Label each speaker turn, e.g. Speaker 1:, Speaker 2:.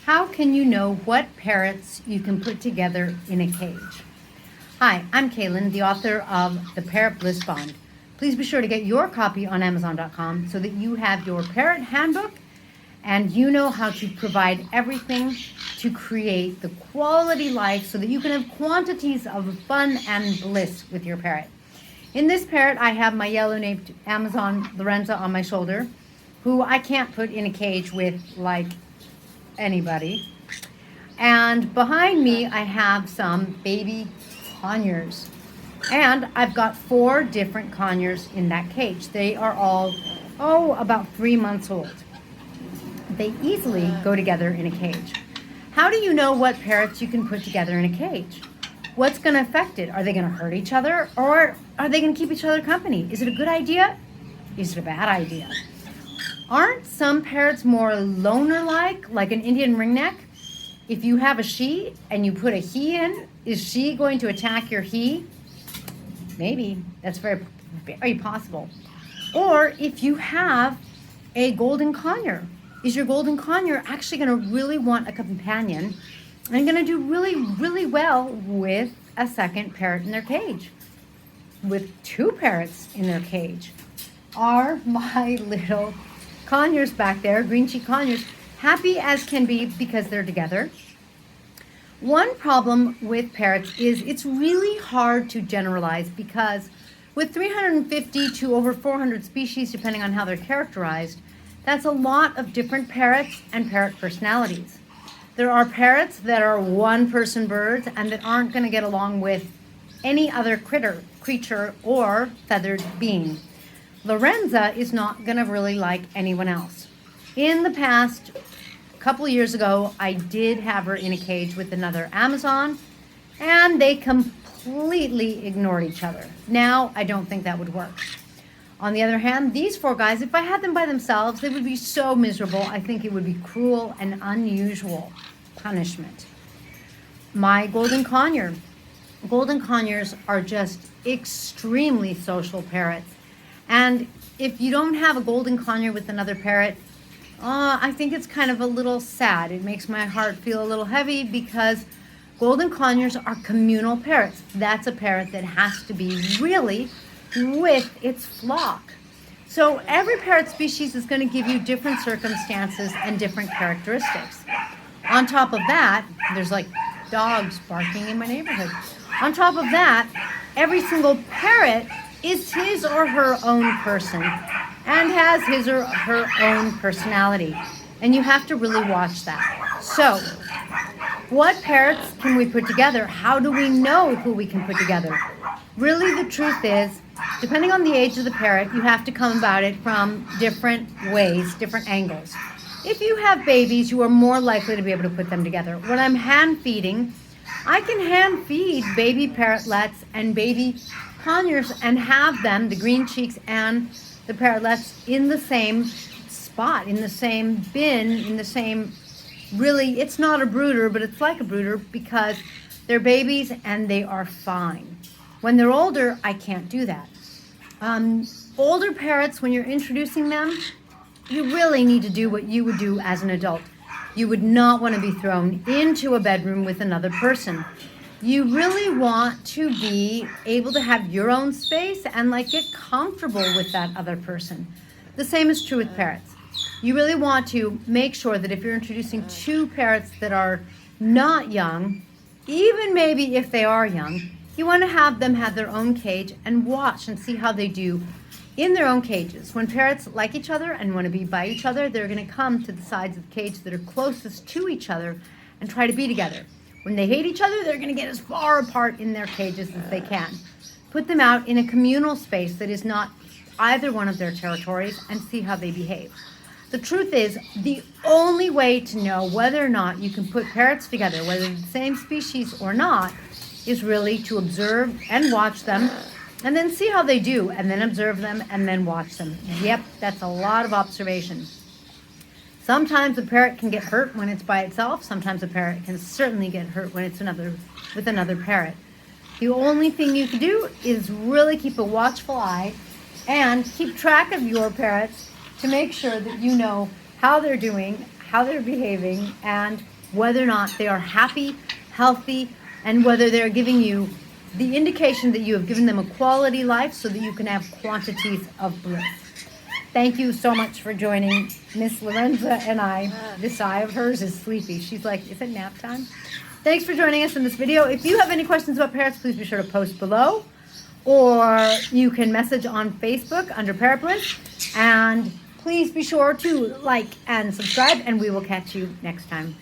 Speaker 1: How can you know what parrots you can put together in a cage? Hi, I'm Kaylin, the author of the Parrot Bliss Bond. Please be sure to get your copy on Amazon.com so that you have your parrot handbook and you know how to provide everything to create the quality life so that you can have quantities of fun and bliss with your parrot. In this parrot, I have my yellow-naped Amazon Lorenza on my shoulder, who I can't put in a cage with like anybody. And behind me, I have some baby conures. And I've got 4 different conures in that cage. They are all, about 3 months old. They easily go together in a cage. How do you know what parrots you can put together in a cage? What's going to affect it? Are they going to hurt each other, or are they going to keep each other company? Is it a good idea? Is it a bad idea? Aren't some parrots more loner-like an Indian ringneck? If you have a she and you put a he in, is she going to attack your he? Maybe. That's very, very possible. Or if you have a golden conure, is your golden conure actually going to really want a companion and going to do really, really well with a second parrot in their cage? With 2 parrots in their cage. Are my little conures back there, green cheek conures, happy as can be because they're together? One problem with parrots is it's really hard to generalize because with 350 to over 400 species, depending on how they're characterized, that's a lot of different parrots and parrot personalities. There are parrots that are one-person birds and that aren't going to get along with any other creature or feathered being. Lorenza is not going to really like anyone else. In the past, a couple of years ago, I did have her in a cage with another Amazon, and they completely ignored each other. Now, I don't think that would work. On the other hand, these 4 guys, if I had them by themselves, they would be so miserable. I think it would be cruel and unusual punishment. My golden conure. Golden conures are just extremely social parrots. And if you don't have a golden conure with another parrot, I think it's kind of a little sad. It makes my heart feel a little heavy because golden conures are communal parrots. That's a parrot that has to be really with its flock. So every parrot species is going to give you different circumstances and different characteristics. On top of that, there's like dogs barking in my neighborhood. On top of that, every single parrot is his or her own person and has his or her own personality. And you have to really watch that. So, what parrots can we put together? How do we know who we can put together? Really, the truth is, depending on the age of the parrot, you have to come about it from different ways, different angles. If you have babies, you are more likely to be able to put them together. When I'm hand feeding, I can hand feed baby parrotlets and baby conures and have them, the green cheeks and the parrotlets, in the same spot, in the same bin, in the same, really, it's not a brooder, but it's like a brooder because they're babies and they are fine. When they're older, I can't do that. Older parrots, when you're introducing them, you really need to do what you would do as an adult. You would not want to be thrown into a bedroom with another person. You really want to be able to have your own space and get comfortable with that other person. The same is true with parrots. You really want to make sure that if you're introducing 2 parrots that are not young, even maybe if they are young, you want to have them have their own cage and watch and see how they do in their own cages. When parrots like each other and want to be by each other, they're going to come to the sides of the cage that are closest to each other and try to be together. When they hate each other, they're going to get as far apart in their cages as they can. Put them out in a communal space that is not either one of their territories and see how they behave. The truth is, the only way to know whether or not you can put parrots together, whether they're the same species or not, is really to observe and watch them and then see how they do, and then observe them and then watch them. Yep, that's a lot of observation. Sometimes a parrot can get hurt when it's by itself. Sometimes a parrot can certainly get hurt when it's with another parrot. The only thing you can do is really keep a watchful eye and keep track of your parrots to make sure that you know how they're doing, how they're behaving, and whether or not they are happy, healthy, and whether they're giving you the indication that you have given them a quality life so that you can have quantities of bliss. Thank you so much for joining Miss Lorenza and I. This eye of hers is sleepy. She's like, is it nap time? Thanks for joining us in this video. If you have any questions about parrots, please be sure to post below. Or you can message on Facebook under Parrot Bliss. And please be sure to like and subscribe, and we will catch you next time.